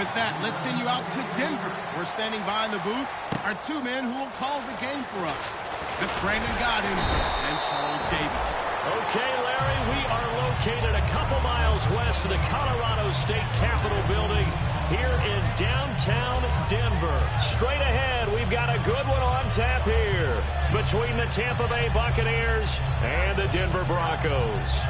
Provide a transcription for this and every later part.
With that, let's send you out to Denver. We're standing by in the booth are two men who will call the game for us. That's Brandon Godden and Charles Davis. Okay, Larry, we are located a couple miles west of the Colorado State Capitol building here in downtown Denver. Straight ahead, we've got a good one on tap here between the Tampa Bay Buccaneers and the Denver Broncos.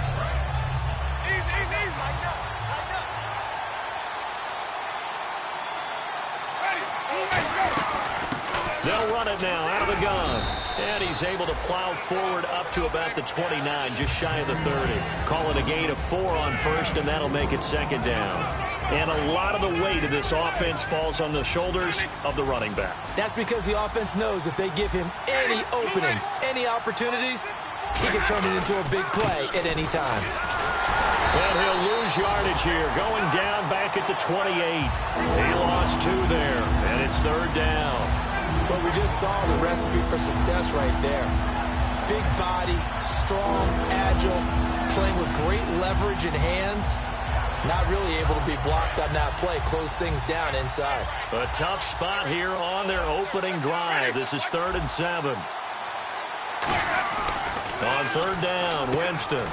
They'll run it now out of the gun. And he's able to plow forward up to about the 29, just shy of the 30. Call it a gain of 4 on first, and that'll make it second down. And a lot of the weight of this offense falls on the shoulders of the running back. That's because the offense knows if they give him any openings, any opportunities, he can turn it into a big play at any time. And he'll lose yardage here, going down back at the 28. He lost 2 there, and it's third down. But we just saw the recipe for success right there. Big body, strong, agile, playing with great leverage in hands. Not really able to be blocked on that play. Close things down inside. A tough spot here on their opening drive. This is 3rd and 7. On third down, Winston.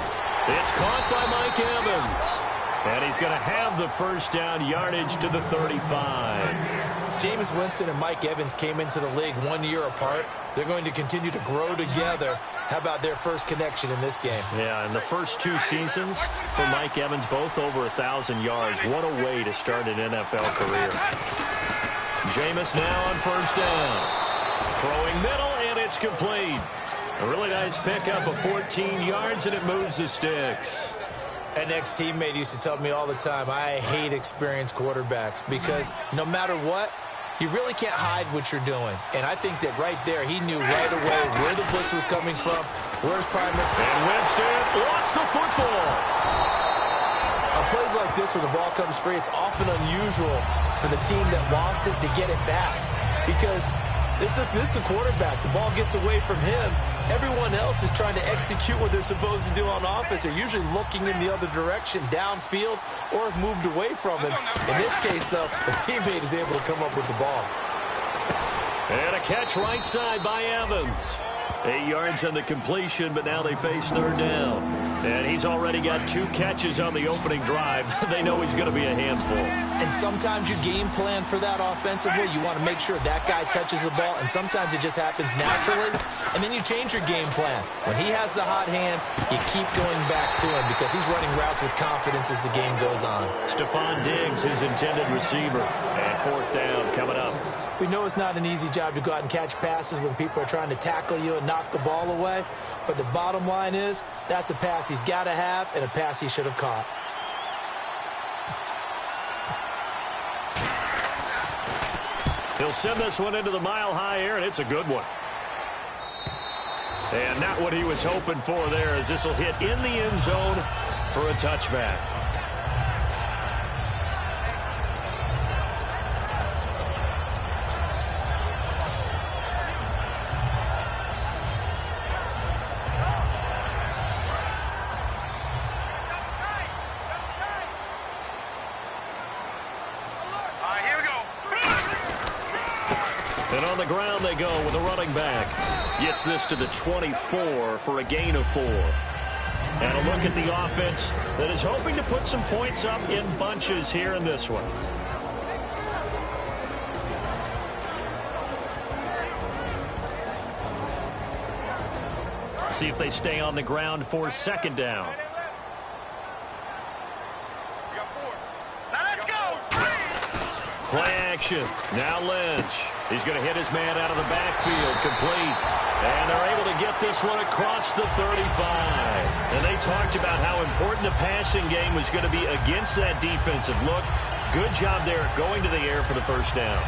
It's caught by Mike Evans. And he's going to have the first down yardage to the 35. Jameis Winston and Mike Evans came into the league 1 year apart. They're going to continue to grow together. How about their first connection in this game? Yeah, in the first 2 seasons for Mike Evans, both over 1,000 yards. What a way to start an NFL career. Jameis now on first down. Throwing middle, and it's complete. A really nice pickup of 14 yards, and it moves the sticks. An ex-teammate used to tell me all the time, I hate experienced quarterbacks because no matter what, you really can't hide what you're doing. And I think that right there, he knew right away where the blitz was coming from, where's primary. And Winston lost the football. On plays like this where the ball comes free, it's often unusual for the team that lost it to get it back because this is the quarterback. The ball gets away from him. Everyone else is trying to execute what they're supposed to do on offense. They're usually looking in the other direction, downfield, or have moved away from him. In this case, though, a teammate is able to come up with the ball. And a catch right side by Evans. 8 yards on the completion, but now they face third down. And he's already got 2 catches on the opening drive. They know he's going to be a handful. And sometimes you game plan for that offensively. You want to make sure that guy touches the ball, and sometimes it just happens naturally. And then you change your game plan. When he has the hot hand, you keep going back to him because he's running routes with confidence as the game goes on. Stephon Diggs, his intended receiver. And fourth down coming up. We know it's not an easy job to go out and catch passes when people are trying to tackle you and knock the ball away. But the bottom line is, that's a pass he's got to have and a pass he should have caught. He'll send this one into the mile-high air, and it's a good one. And not what he was hoping for there, as this will hit in the end zone for a touchback. And on the ground they go with a running back. Gets this to the 24 for a gain of 4. And a look at the offense that is hoping to put some points up in bunches here in this one. See if they stay on the ground for second down. Play action. Now Lynch. He's going to hit his man out of the backfield. Complete. And they're able to get this one across the 35. And they talked about how important the passing game was going to be against that defensive look. Good job there going to the air for the first down.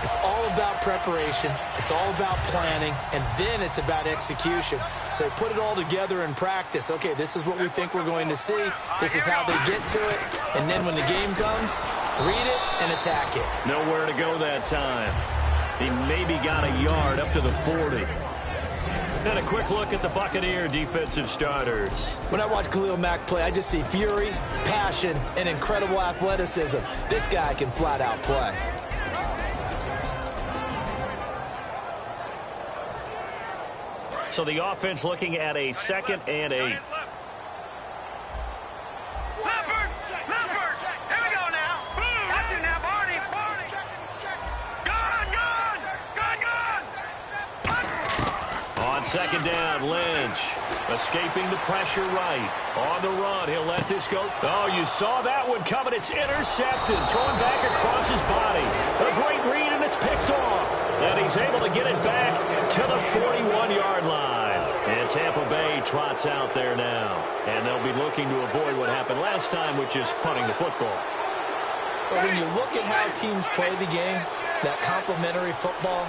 It's all about preparation. It's all about planning. And then it's about execution. So put it all together in practice. Okay, this is what we think we're going to see. This is how they get to it. And then when the game comes, read it and attack it. Nowhere to go that time. He maybe got a yard up to the 40. And a quick look at the Buccaneer defensive starters. When I watch Khalil Mack play, I just see fury, passion, and incredible athleticism. This guy can flat out play. So the offense looking at a 2nd and 8. Second down, Lynch escaping the pressure right. On the run, he'll let this go. Oh, you saw that one coming. It's intercepted. Thrown back across his body. A great read, and it's picked off. And he's able to get it back to the 41-yard line. And Tampa Bay trots out there now. And they'll be looking to avoid what happened last time, which is punting the football. But when you look at how teams play the game, that complementary football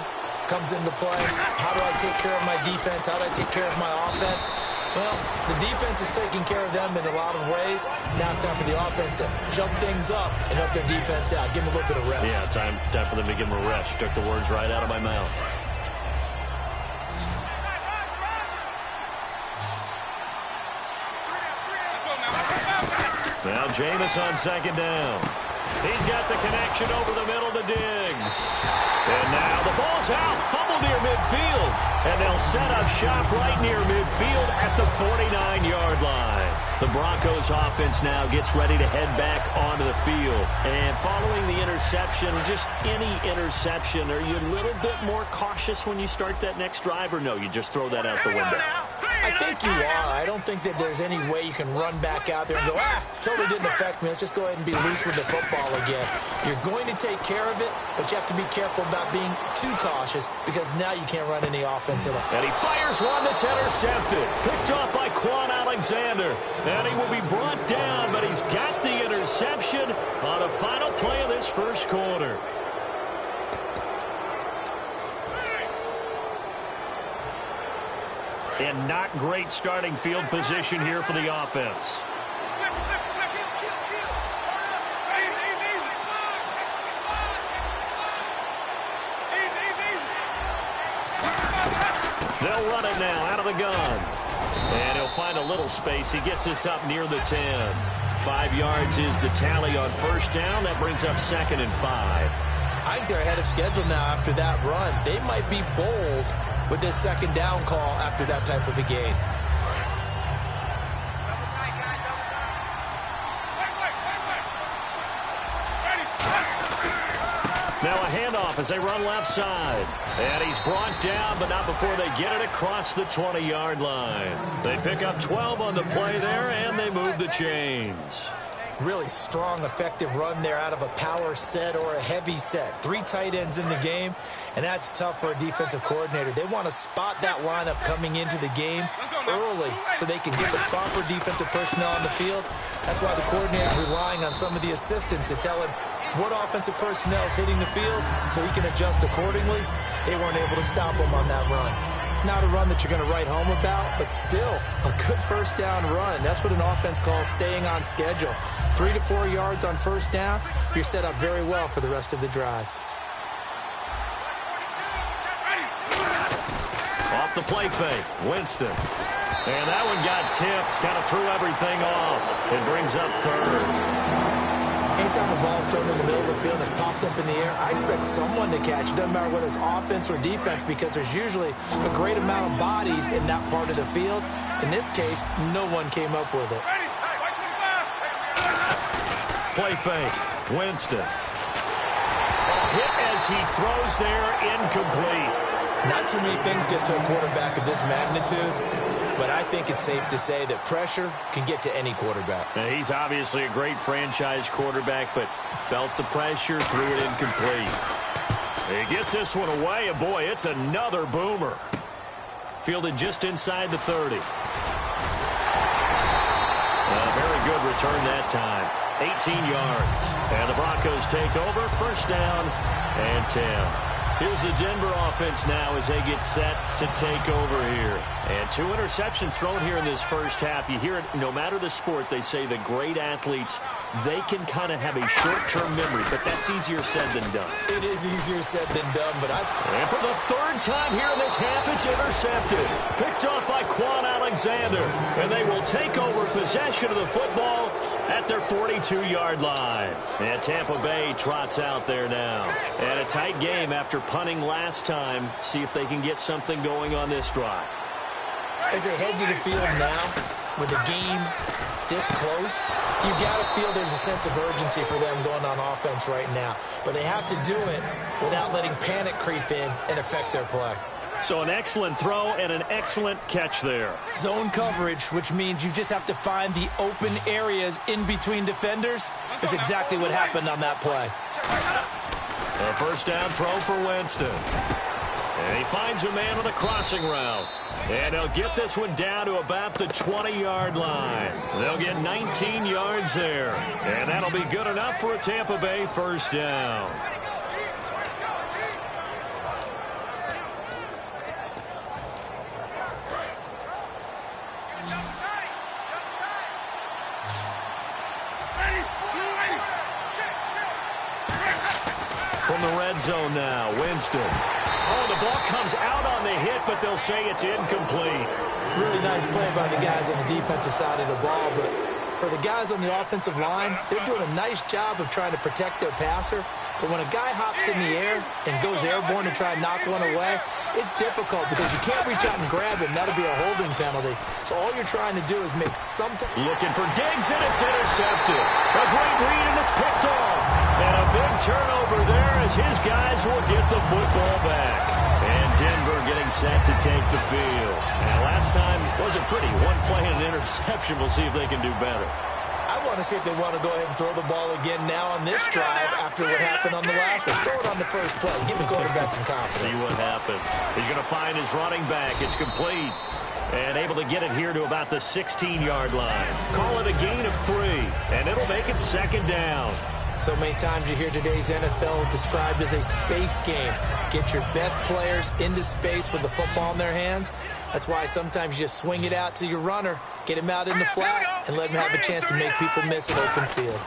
comes into play. How do I take care of my defense? How do I take care of my offense? Well, the defense is taking care of them in a lot of ways. Now it's time for the offense to jump things up and help their defense out. Give them a little bit of rest. Yeah, time for them to give them a rest. You took the words right out of my mouth. Now Jameis on second down. He's got the connection over the middle to Diggs. And now the ball's out, fumble near midfield. And they'll set up shop right near midfield at the 49-yard line. The Broncos offense now gets ready to head back onto the field. And following the interception, just any interception, are you a little bit more cautious when you start that next drive, or no, you just throw that out the window? I think you are. I don't think that there's any way you can run back out there and go, totally didn't affect me. Let's just go ahead and be loose with the football again. You're going to take care of it, but you have to be careful about being too cautious because now you can't run any offense at all. And he fires one that's intercepted. Picked off by Quan Alexander. And he will be brought down, but he's got the interception on the final play of this first quarter. And not great starting field position here for the offense. They'll run it now out of the gun. And he'll find a little space. He gets us up near the 10. 5 yards is the tally on first down. That brings up 2nd and 5. I think they're ahead of schedule now after that run. They might be bold with this second down call after that type of a game. Now a handoff as they run left side. And he's brought down, but not before they get it across the 20-yard line. They pick up 12 on the play there, and they move the chains. Really strong, effective run there out of a power set or a heavy set. 3 tight ends in the game, and that's tough for a defensive coordinator. They want to spot that lineup coming into the game early so they can get the proper defensive personnel on the field. That's why the coordinator is relying on some of the assistants to tell him what offensive personnel is hitting the field so he can adjust accordingly. They weren't able to stop him on that run. Not a run that you're going to write home about, but still a good first down run. That's what an offense calls staying on schedule. 3 to 4 yards on first down, you're set up very well for the rest of the drive. Off the play fake, Winston. And that one got tipped, kind of threw everything off. It brings up 3rd. Anytime the ball's thrown in the middle of the field and it's popped up in the air, I expect someone to catch. It doesn't matter whether it's offense or defense because there's usually a great amount of bodies in that part of the field. In this case, no one came up with it. Play fake, Winston. Hit as he throws there, incomplete. Not too many things get to a quarterback of this magnitude, but I think it's safe to say that pressure can get to any quarterback. Now, he's obviously a great franchise quarterback, but felt the pressure, threw it incomplete. He gets this one away, and boy, it's another boomer. Fielded just inside the 30. A very good return that time. 18 yards. And the Broncos take over, first down and 10. Here's the Denver offense now as they get set to take over here. And 2 interceptions thrown here in this first half. You hear it, no matter the sport, they say the great athletes, they can kind of have a short-term memory, but that's easier said than done. It is easier said than done, but And for the 3rd time here in this half, it's intercepted. Picked off by Quan Alexander. And they will take over possession of the football at their 42-yard line. And Tampa Bay trots out there now. And a tight game after punting last time. See if they can get something going on this drive. As they head to the field now, with the game this close, you got to feel there's a sense of urgency for them going on offense right now. But they have to do it without letting panic creep in and affect their play. So an excellent throw and an excellent catch there. Zone coverage, which means you just have to find the open areas in between defenders, is exactly what happened on that play. A first down throw for Winston. And he finds a man on a crossing route. And he'll get this one down to about the 20-yard line. They'll get 19 yards there. And that'll be good enough for a Tampa Bay first down. From the red zone now, Winston. Oh, the ball comes out on the hit, but they'll say it's incomplete. Really nice play by the guys on the defensive side of the ball, but for the guys on the offensive line, they're doing a nice job of trying to protect their passer. But when a guy hops in the air and goes airborne to try and knock one away, it's difficult because you can't reach out and grab him. That'll be a holding penalty. So all you're trying to do is make some... Looking for Diggs, and it's intercepted. A great read, and it's picked off. And a big turnover there as his guys will get the football back. And Denver getting set to take the field. And last time wasn't pretty. One play and an interception. We'll see if they can do better. I want to see if they want to go ahead and throw the ball again now on this drive after what happened on the last one. Throw it on the first play. Give the quarterback some confidence. See what happens. He's going to find his running back. It's complete. And able to get it here to about the 16-yard line. Call it a gain of 3. And it'll make it second down. So many times you hear today's NFL described as a space game. Get your best players into space with the football in their hands. That's why sometimes you just swing it out to your runner, get him out in the flat, and let him have a chance to make people miss an open field.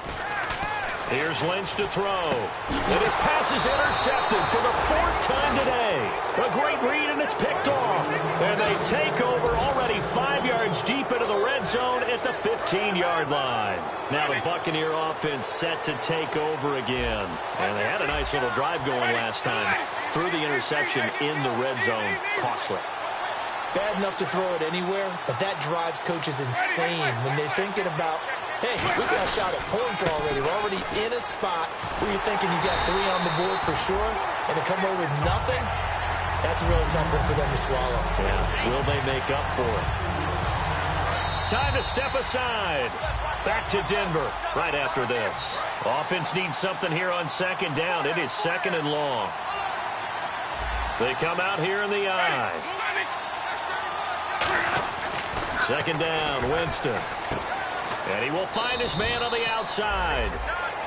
Here's Lynch to throw. And his pass is intercepted for the 4th time today. A great read, and it's picked off. And they take over already 5 yards deep into the red zone at the 15-yard line. Now the Buccaneer offense set to take over again. And they had a nice little drive going last time. Threw the interception in the red zone. Costly. Bad enough to throw it anywhere, but that drives coaches insane when they're thinking about, hey, we got a shot at points already. We're already in a spot where you're thinking you got 3 on the board for sure, and to come away with nothing, that's a really tough one for them to swallow. Yeah, will they make up for it? Time to step aside. Back to Denver right after this. Offense needs something here on second down. It is second and long. They come out here in the eye. Second down, Winston. And he will find his man on the outside.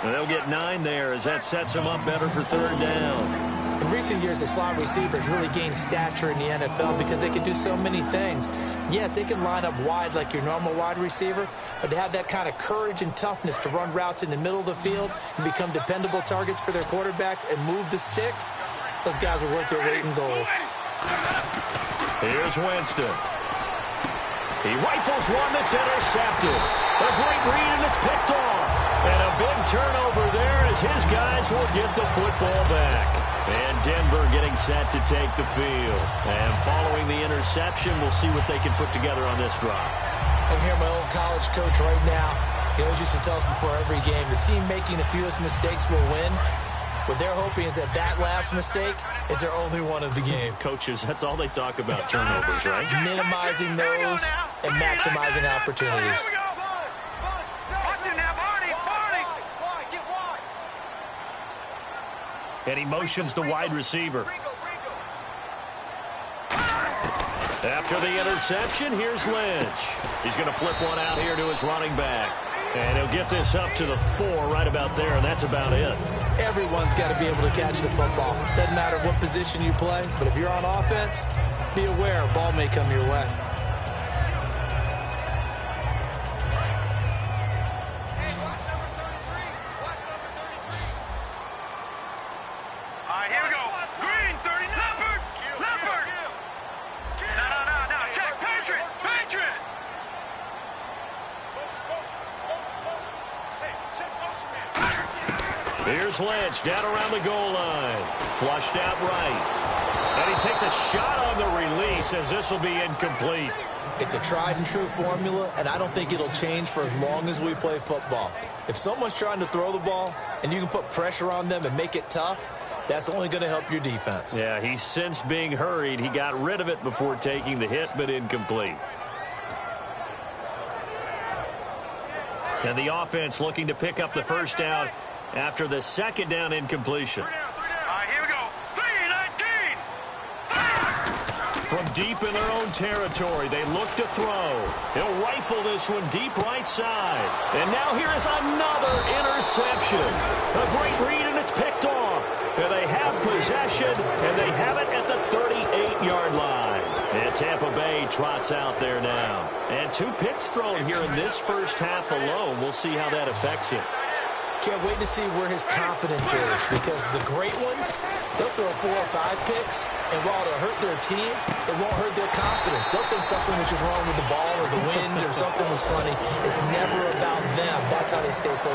And they'll get 9 there as that sets him up better for third down. In recent years, the slot receivers really gained stature in the NFL because they can do so many things. Yes, they can line up wide like your normal wide receiver, but to have that kind of courage and toughness to run routes in the middle of the field and become dependable targets for their quarterbacks and move the sticks, those guys are worth their weight in gold. Here's Winston. He rifles one that's intercepted. A great read, and it's picked off. And a big turnover there as his guys will get the football back. And Denver getting set to take the field. And following the interception, we'll see what they can put together on this drive. I can hear my old college coach right now. He always used to tell us before every game, the team making the fewest mistakes will win. What they're hoping is that last mistake is their only one of the game. Coaches, that's all they talk about, turnovers, right? Minimizing those and maximizing opportunities. And he motions the wide receiver. After the interception, here's Lynch. He's going to flip one out here to his running back. And he'll get this up to the 4 right about there, and that's about it. Everyone's got to be able to catch the football. Doesn't matter what position you play, but if you're on offense, be aware a ball may come your way. Here's Lynch down around the goal line. Flushed out right. And he takes a shot on the release as this will be incomplete. It's a tried and true formula, and I don't think it'll change for as long as we play football. If someone's trying to throw the ball and you can put pressure on them and make it tough, that's only going to help your defense. Yeah, he's since being hurried. He got rid of it before taking the hit, but incomplete. And the offense looking to pick up the first down after the second down incompletion. Here we go. 3-19. From deep in their own territory, they look to throw. He'll rifle this one deep right side. And now here is another interception. A great read, and it's picked off. And they have possession, and they have it at the 38-yard line. And Tampa Bay trots out there now. And 2 picks thrown here in this first half alone. We'll see how that affects it. Can't wait to see where his confidence is, because the great ones, they'll throw 4 or 5 picks, and while it'll hurt their team, it won't hurt their confidence. They'll think something was just wrong with the ball or the wind or something was funny. It's never about them. That's how they stay so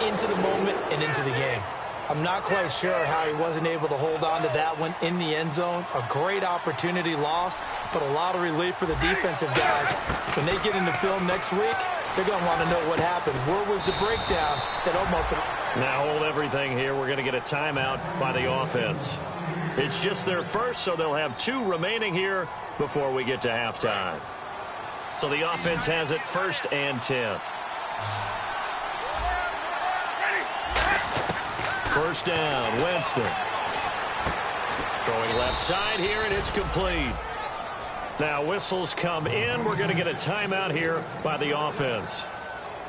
into the moment and into the game. I'm not quite sure how he wasn't able to hold on to that one in the end zone. A great opportunity lost, but a lot of relief for the defensive guys. When they get into film next week, they're going to want to know what happened. Where was the breakdown that almost... Now hold everything here. We're going to get a timeout by the offense. It's just their first, so they'll have 2 remaining here before we get to halftime. So the offense has it 1st and 10. First down, Winston. Throwing left side here, and it's complete. Now whistles come in. We're going to get a timeout here by the offense.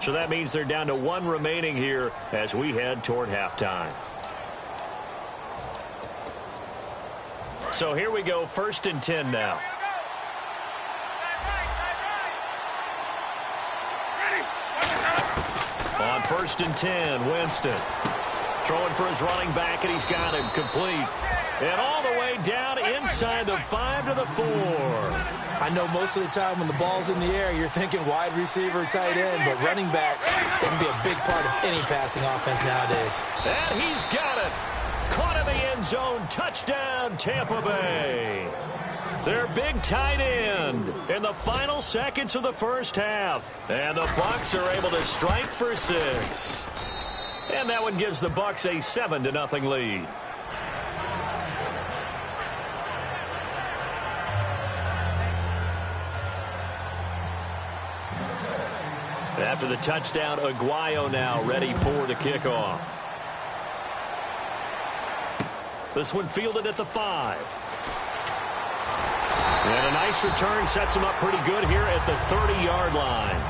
So that means they're down to 1 remaining here as we head toward halftime. So here we go, 1st and 10 now. On 1st and 10, Winston. Throwing for his running back, and he's got him complete. And all the way down inside the 5 to the 4. I know most of the time when the ball's in the air, you're thinking wide receiver, tight end, but running backs can be a big part of any passing offense nowadays. And he's got it. Caught in the end zone. Touchdown, Tampa Bay. Their big tight end in the final seconds of the first half. And the Bucs are able to strike for 6. And that one gives the Bucs a 7-0 lead. After the touchdown, Aguayo now ready for the kickoff. This one fielded at the 5. And a nice return sets him up pretty good here at the 30-yard line.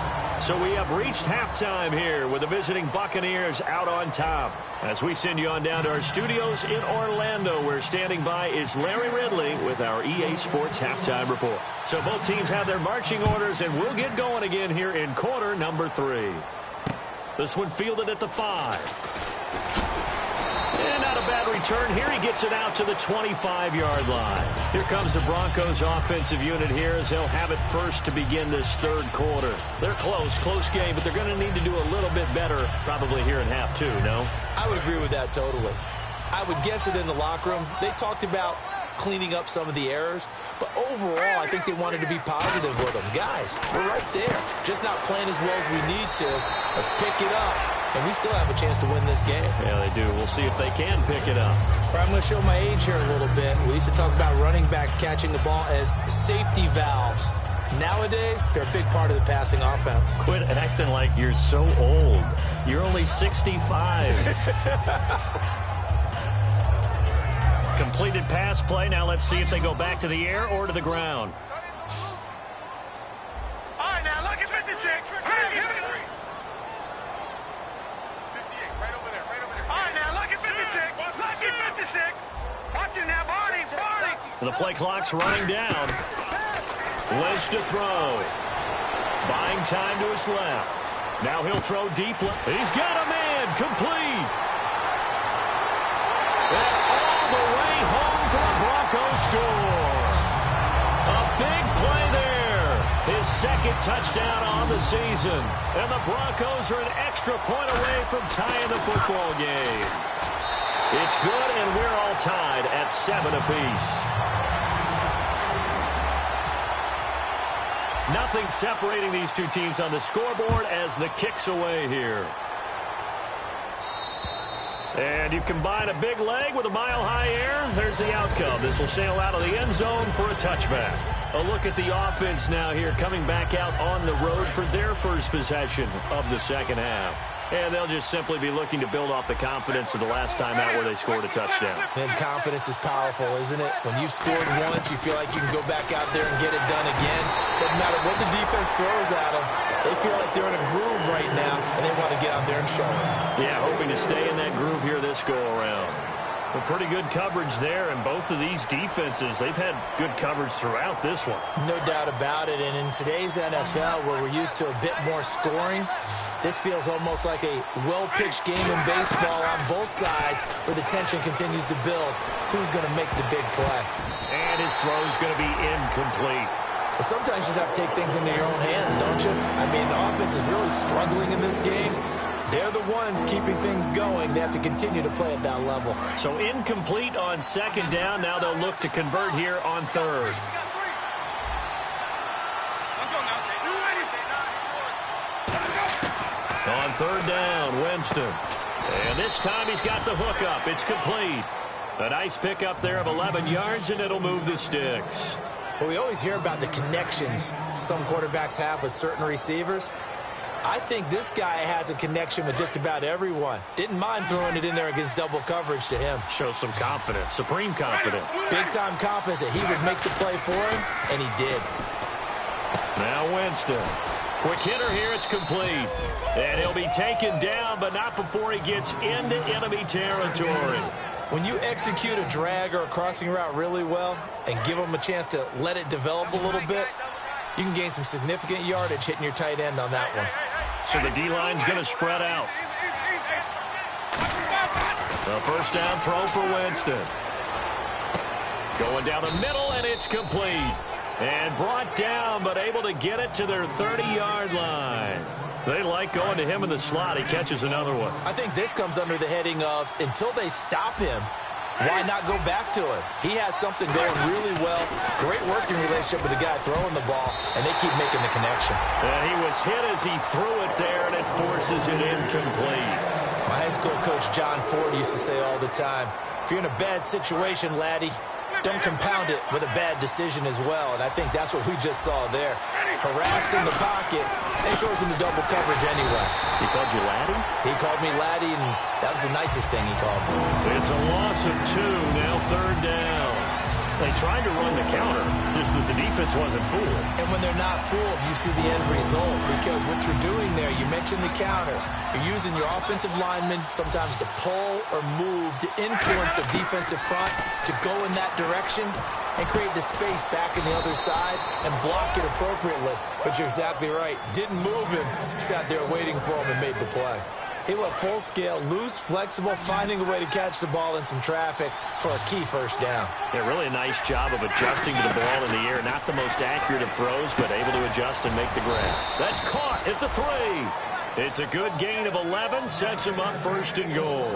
So we have reached halftime here with the visiting Buccaneers out on top. As we send you on down to our studios in Orlando, where standing by is Larry Ridley with our EA Sports Halftime Report. So both teams have their marching orders, and we'll get going again here in quarter number 3. This one fielded at the 5. And not a bad return here. He gets it out to the 25-yard line. Here comes the Broncos offensive unit here as they'll have it first to begin this 3rd quarter. They're close game, but they're going to need to do a little bit better probably here in half 2, no? I would agree with that totally. I would guess it in the locker room. They talked about cleaning up some of the errors, but overall, I think they wanted to be positive with them. Guys, we're right there. Just not playing as well as we need to. Let's pick it up, and we still have a chance to win this game. Yeah, they do. We'll see if they can pick it up. I'm going to show my age here a little bit. We used to talk about running backs catching the ball as safety valves. Nowadays, they're a big part of the passing offense. Quit acting like you're so old. You're only 65. Completed pass play. Now let's see if they go back to the air or to the ground. All right, now look at 56. 6. Watch him now, Barney. Barney. The play clock's running down. Lynch to throw. Buying time to his left. Now he'll throw deep. He's got a man. Complete. And all the way home for the Broncos score. A big play there. His second touchdown on the season. And the Broncos are an extra point away from tying the football game. It's good, and we're all tied at 7 apiece. Nothing separating these two teams on the scoreboard as the kick's away here. And you combine a big leg with a mile-high air, there's the outcome. This will sail out of the end zone for a touchback. A look at the offense now here, coming back out on the road for their first possession of the second half. And they'll just simply be looking to build off the confidence of the last time out where they scored a touchdown. And confidence is powerful, isn't it? When you've scored once, you feel like you can go back out there and get it done again. Doesn't matter what the defense throws at them. They feel like they're in a groove right now, and they want to get out there and show it. Yeah, hoping to stay in that groove here this go-around. But pretty good coverage there, and both of these defenses, they've had good coverage throughout this one. No doubt about it, and in today's NFL, where we're used to a bit more scoring, this feels almost like a well-pitched game in baseball on both sides, where the tension continues to build. Who's going to make the big play? And his throw's going to be incomplete. But sometimes you just have to take things into your own hands, don't you? I mean, the offense is really struggling in this game. They're the ones keeping things going. They have to continue to play at that level. So incomplete on second down. Now they'll look to convert here on third. On third down, Winston. And this time he's got the hook up. It's complete. A nice pickup there of 11 yards, and it'll move the sticks. Well, we always hear about the connections some quarterbacks have with certain receivers. I think this guy has a connection with just about everyone. Didn't mind throwing it in there against double coverage to him. Shows some confidence, supreme confidence. Big-time confidence that he would make the play for him, and he did. Now Winston. Quick hitter here, it's complete. And he'll be taken down, but not before he gets into enemy territory. When you execute a drag or a crossing route really well and give him a chance to let it develop a little bit, you can gain some significant yardage hitting your tight end on that one. So the D-line's going to spread out. A first down throw for Winston. Going down the middle, and it's complete. And brought down, but able to get it to their 30-yard line. They like going to him in the slot. He catches another one. I think this comes under the heading of, until they stop him, why not go back to it? He has something going really well. Great working relationship with the guy throwing the ball, and they keep making the connection. And he was hit as he threw it there, and it forces it incomplete. My high school coach, John Ford, used to say all the time, if you're in a bad situation, laddie, don't compound it with a bad decision as well. And I think that's what we just saw there. Harassed in the pocket, and he throws into double coverage anyway. He called you laddie? He called me laddie, and that was the nicest thing he called me. It's a loss of 2, now third down. They tried to run the counter, just that the defense wasn't fooled. And when they're not fooled, you see the end result. Because what you're doing there, you mentioned the counter. You're using your offensive linemen sometimes to pull or move to influence the defensive front to go in that direction and create the space back in the other side and block it appropriately. But you're exactly right. Didn't move him. Sat there waiting for him and made the play. He went full scale, loose, flexible, finding a way to catch the ball in some traffic for a key first down. Yeah, really a nice job of adjusting to the ball in the air. Not the most accurate of throws, but able to adjust and make the grab. That's caught at the 3. It's a good gain of 11, sets him up first and goal.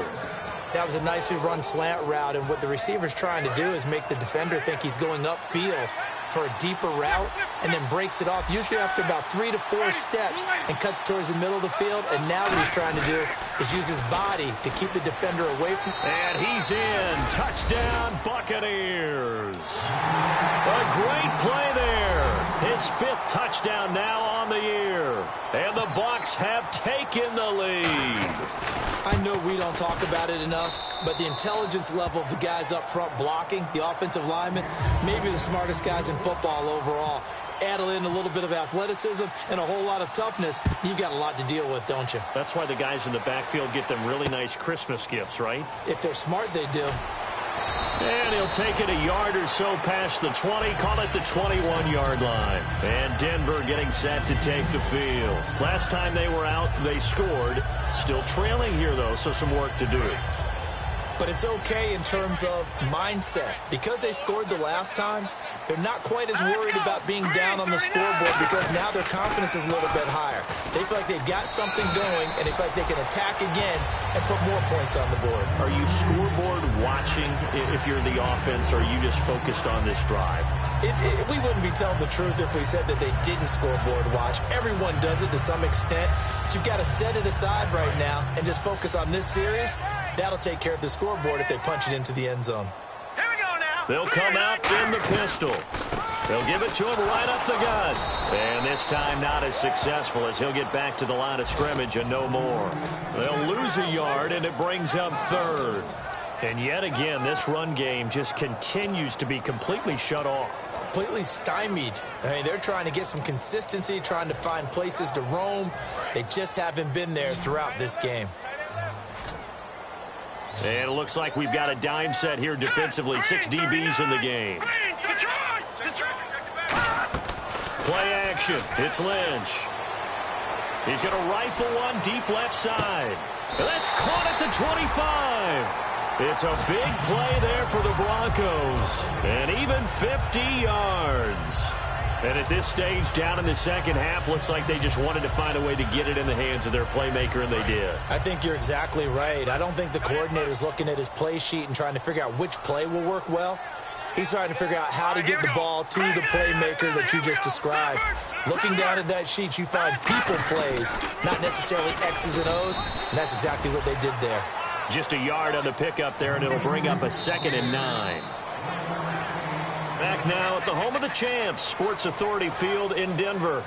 That was a nicely run slant route, and what the receiver's trying to do is make the defender think he's going upfield for a deeper route, and then breaks it off, usually after about 3 to 4 steps, and cuts towards the middle of the field. And now what he's trying to do is use his body to keep the defender away from. And he's in. Touchdown, Buccaneers. A great play there. His 5th touchdown now on the year. And the Bucs have taken the lead. I know we don't talk about it enough, but the intelligence level of the guys up front blocking, the offensive linemen, maybe the smartest guys in football overall. Add in a little bit of athleticism and a whole lot of toughness, you've got a lot to deal with, don't you? That's why the guys in the backfield get them really nice Christmas gifts, right? If they're smart, they do. And he'll take it a yard or so past the 20, call it the 21-yard line. And Denver getting set to take the field. Last time they were out, they scored. Still trailing here, though, so some work to do. But it's okay in terms of mindset. Because they scored the last time, they're not quite as worried about being down on the scoreboard because now their confidence is a little bit higher. They feel like they've got something going, and they feel like they can attack again and put more points on the board. Are you scoreboard watching if you're the offense, or are you just focused on this drive? We wouldn't be telling the truth if we said that they didn't scoreboard watch. Everyone does it to some extent. But you've got to set it aside right now and just focus on this series. That'll take care of the scoreboard if they punch it into the end zone. Here we go now. They'll come out in the pistol. They'll give it to him right up the gut. And this time not as successful as he'll get back to the line of scrimmage and no more. They'll lose a yard, and it brings up third. And yet again, this run game just continues to be completely shut off. Completely stymied. I mean, they're trying to get some consistency, trying to find places to roam. They just haven't been there throughout this game. And it looks like we've got a dime set here defensively. 6 DBs in the game. Play action. It's Lynch. He's going to rifle one deep left side. And that's caught at the 25. It's a big play there for the Broncos. And even 50 yards. And at this stage, down in the second half, looks like they just wanted to find a way to get it in the hands of their playmaker, and they did. I think you're exactly right. I don't think the coordinator's looking at his play sheet and trying to figure out which play will work well. He's trying to figure out how to get the ball to the playmaker that you just described. Looking down at that sheet, you find people plays, not necessarily X's and O's, and that's exactly what they did there. Just a yard on the pickup there, and it'll bring up a 2nd and 9. Back now at the home of the champs, Sports Authority Field in Denver.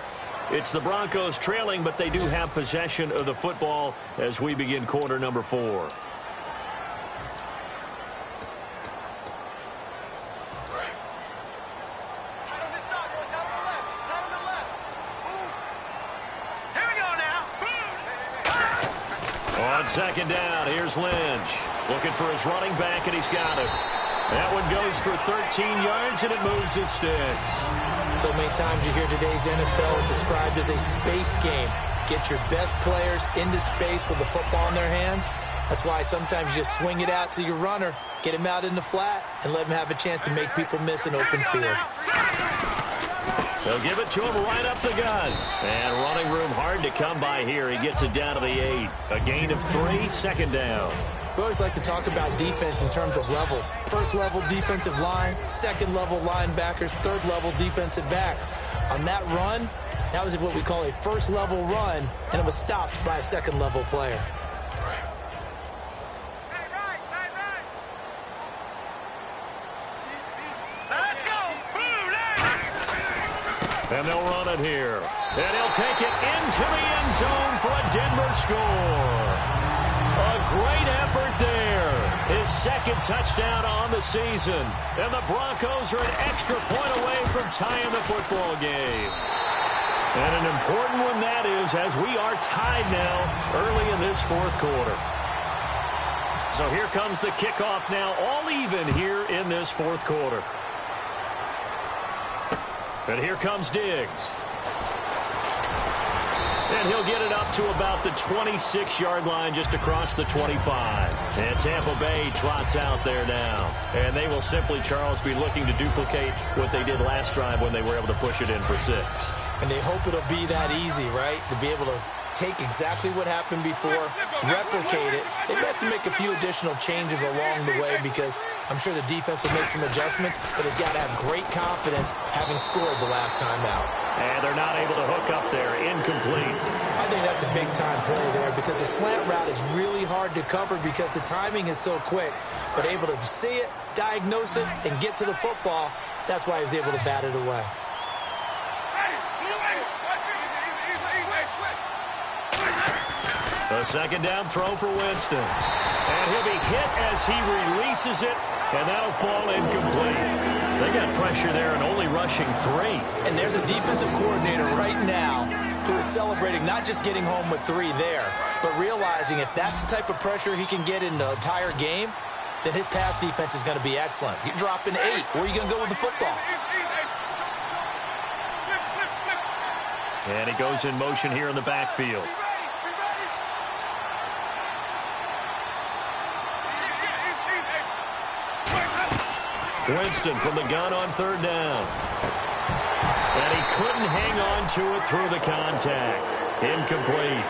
It's the Broncos trailing, but they do have possession of the football as we begin quarter number 4. On 2nd down, here's Lynch. Looking for his running back, and he's got it. That one goes for 13 yards, and it moves his sticks. So many times you hear today's NFL described as a space game. Get your best players into space with the football in their hands. That's why sometimes you just swing it out to your runner, get him out in the flat, and let him have a chance to make people miss an open field. They'll give it to him right up the gut. And running room hard to come by here. He gets it down to the 8. A gain of 3, 2nd down. We always like to talk about defense in terms of levels. First level defensive line, second level linebackers, third level defensive backs. On that run, that was what we call a first level run, and it was stopped by a second level player. Let's go. And they'll run it here. And he'll take it into the end zone for a Denver score. A great effort there. His 2nd touchdown on the season. And the Broncos are an extra point away from tying the football game. And an important one that is, as we are tied now early in this 4th quarter. So here comes the kickoff now, all even here in this 4th quarter. And here comes Diggs. And he'll get it up to about the 26-yard line, just across the 25. And Tampa Bay trots out there now. And they will simply, Charles, be looking to duplicate what they did last drive when they were able to push it in for 6. And they hope it'll be that easy, right? To be able to take exactly what happened before, replicate it. They've got to make a few additional changes along the way because I'm sure the defense will make some adjustments, but they've got to have great confidence having scored the last time out. And they're not able to hook up there. Incomplete. I think that's a big-time play there because the slant route is really hard to cover because the timing is so quick. But able to see it, diagnose it, and get to the football, that's why he was able to bat it away. A 2nd down throw for Winston. And he'll be hit as he releases it, and that'll fall incomplete. They got pressure there and only rushing 3. And there's a defensive coordinator right now who is celebrating not just getting home with 3 there, but realizing if that's the type of pressure he can get in the entire game, then his pass defense is going to be excellent. You're dropping 8. Where are you going to go with the football? And he goes in motion here in the backfield. Winston from the gun on 3rd down. And he couldn't hang on to it through the contact. Incomplete.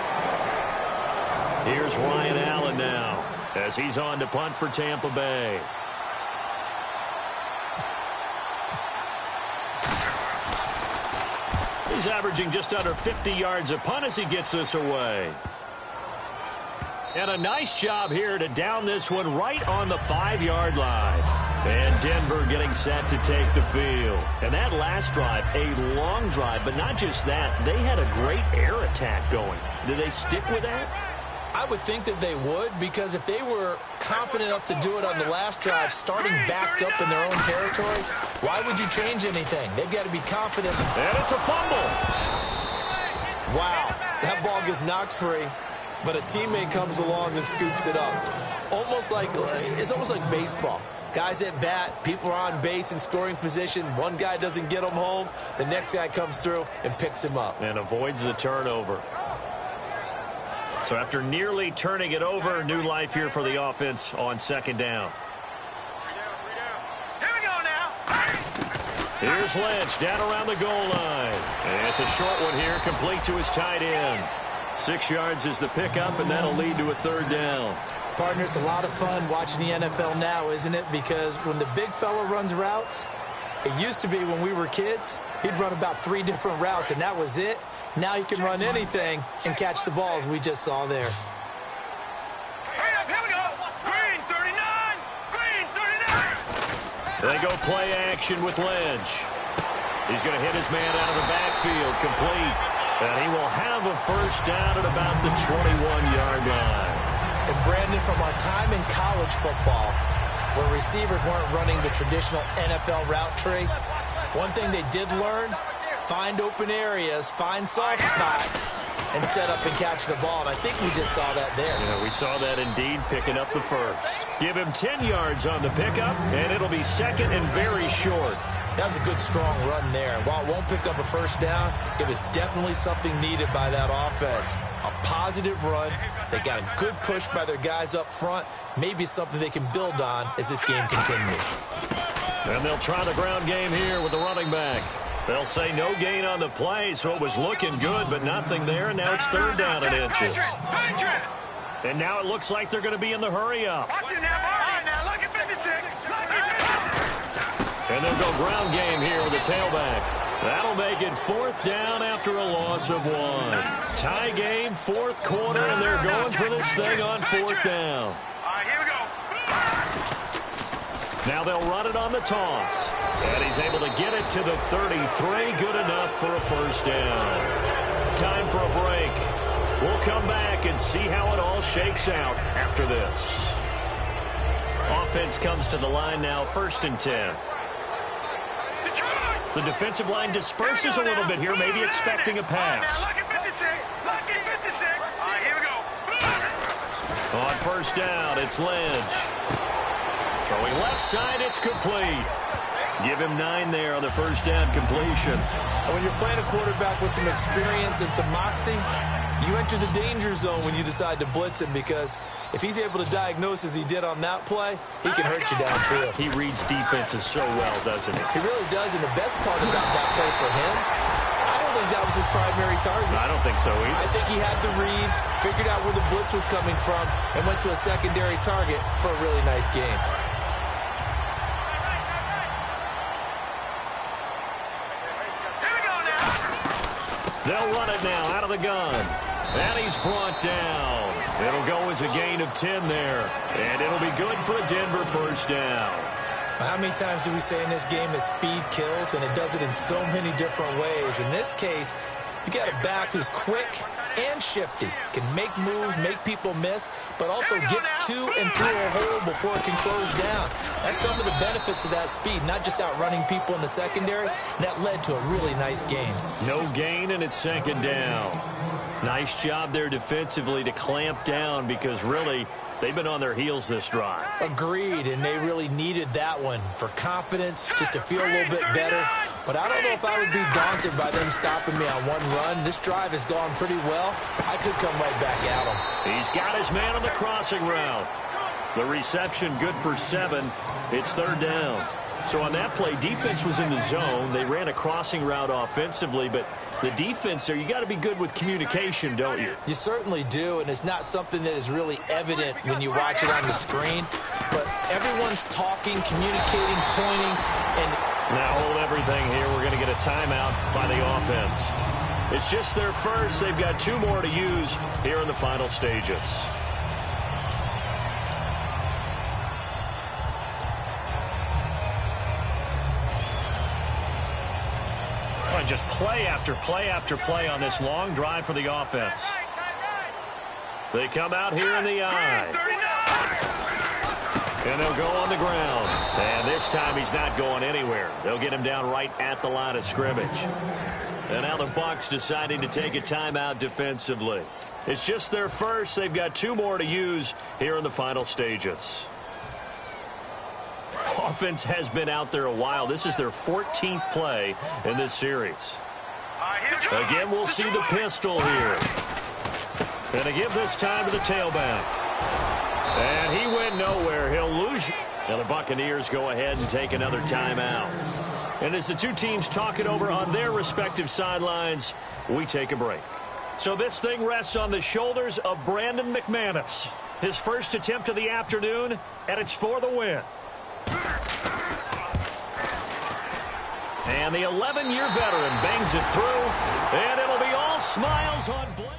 Here's Ryan Allen now as he's on to punt for Tampa Bay. He's averaging just under 50 yards a punt as he gets this away. And a nice job here to down this one right on the 5-yard line. And Denver getting set to take the field. And that last drive, a long drive, but not just that. They had a great air attack going. Did they stick with that? I would think that they would, because if they were confident enough to do it on the last drive, starting backed up in their own territory, why would you change anything? They've got to be confident. And it's a fumble. Wow, that ball gets knocked free, but a teammate comes along and scoops it up. It's almost like baseball. Guys at bat, people are on base in scoring position. One guy doesn't get him home. The next guy comes through and picks him up. And avoids the turnover. So after nearly turning it over, new life here for the offense on 2nd down. Here we go now. Here's Lynch down around the goal line. And it's a short one here, complete to his tight end. 6 yards is the pickup, and that'll lead to a 3rd down. Partner, it's a lot of fun watching the NFL now, isn't it? Because when the big fella runs routes, it used to be when we were kids, he'd run about 3 different routes, and that was it. Now he can run anything and catch the balls we just saw there. Hurry up, here we go. Green 39. Green 39. They go play action with Lynch. He's going to hit his man out of the backfield, complete. And he will have a 1st down at about the 21-yard line. And Brandon, from our time in college football, where receivers weren't running the traditional NFL route tree, one thing they did learn, find open areas, find soft spots, and set up and catch the ball. And I think we just saw that there. Yeah, we saw that indeed, picking up the 1st. Give him 10 yards on the pickup, and it'll be 2nd and very short. That was a good, strong run there. While it won't pick up a 1st down, it was definitely something needed by that offense. A positive run. They got a good push by their guys up front. Maybe something they can build on as this game continues. And they'll try the ground game here with the running back. They'll say no gain on the play, so it was looking good, but nothing there, and now it's 3rd down and inches. And now it looks like they're going to be in the hurry-up. Watch it now, Barney. Now look at 56. And they'll go ground game here with the tailback. That'll make it 4th down after a loss of 1. Tie game, 4th quarter, and they're going for this thing on 4th down. All right, here we go. Now they'll run it on the toss. And he's able to get it to the 33. Good enough for a 1st down. Time for a break. We'll come back and see how it all shakes out after this. Offense comes to the line now, 1st and 10. The defensive line disperses a little bit here, maybe expecting a pass. Look at 56. Look at 56. All right, here we go. On 1st down, it's Lynch. Throwing left side, it's complete. Give him 9 there on the 1st down completion. And when you're playing a quarterback with some experience and some moxie, you enter the danger zone when you decide to blitz him, because if he's able to diagnose as he did on that play, he can hurt you downfield. He reads defenses so well, doesn't he? He really does, and the best part about that play for him, I don't think that was his primary target. I don't think so either. I think he had the read, figured out where the blitz was coming from, and went to a secondary target for a really nice game. They'll run it now out of the gun. And he's brought down. It'll go as a gain of 10 there. And it'll be good for a Denver 1st down. How many times do we say in this game that speed kills, and it does it in so many different ways? In this case, you got a back who's quick and shifty, can make moves, make people miss, but also gets to and through a hole before it can close down. That's some of the benefits of that speed, not just outrunning people in the secondary. That led to a really nice gain. No gain, and it's 2nd down. Nice job there defensively to clamp down because really they've been on their heels this drive. Agreed, and they really needed that one for confidence, just to feel a little bit better. But I don't know if I would be daunted by them stopping me on one run. This drive has gone pretty well. I could come right back at him. He's got his man on the crossing route. The reception good for 7. It's 3rd down. So on that play, defense was in the zone. They ran a crossing route offensively, but the defense there, you got to be good with communication, don't you? You certainly do, and it's not something that is really evident when you watch it on the screen. But everyone's talking, communicating, pointing, and now hold everything here. We're going to get a timeout by the offense. It's just their first. They've got 2 more to use here in the final stages. And just play after play after play on this long drive for the offense. They come out here in the eye. And they'll go on the ground. And this time he's not going anywhere. They'll get him down right at the line of scrimmage. And now the Bucs deciding to take a timeout defensively. It's just their first. They've got 2 more to use here in the final stages. Offense has been out there a while. This is their 14th play in this series. Again, we'll see the pistol here. And to give this time to the tailback. And he went nowhere. He'll lose you. Now the Buccaneers go ahead and take another timeout. And as the 2 teams talk it over on their respective sidelines, we take a break. So this thing rests on the shoulders of Brandon McManus. His first attempt of the afternoon, and it's for the win. And the 11-year veteran bangs it through, and it'll be all smiles on Blake.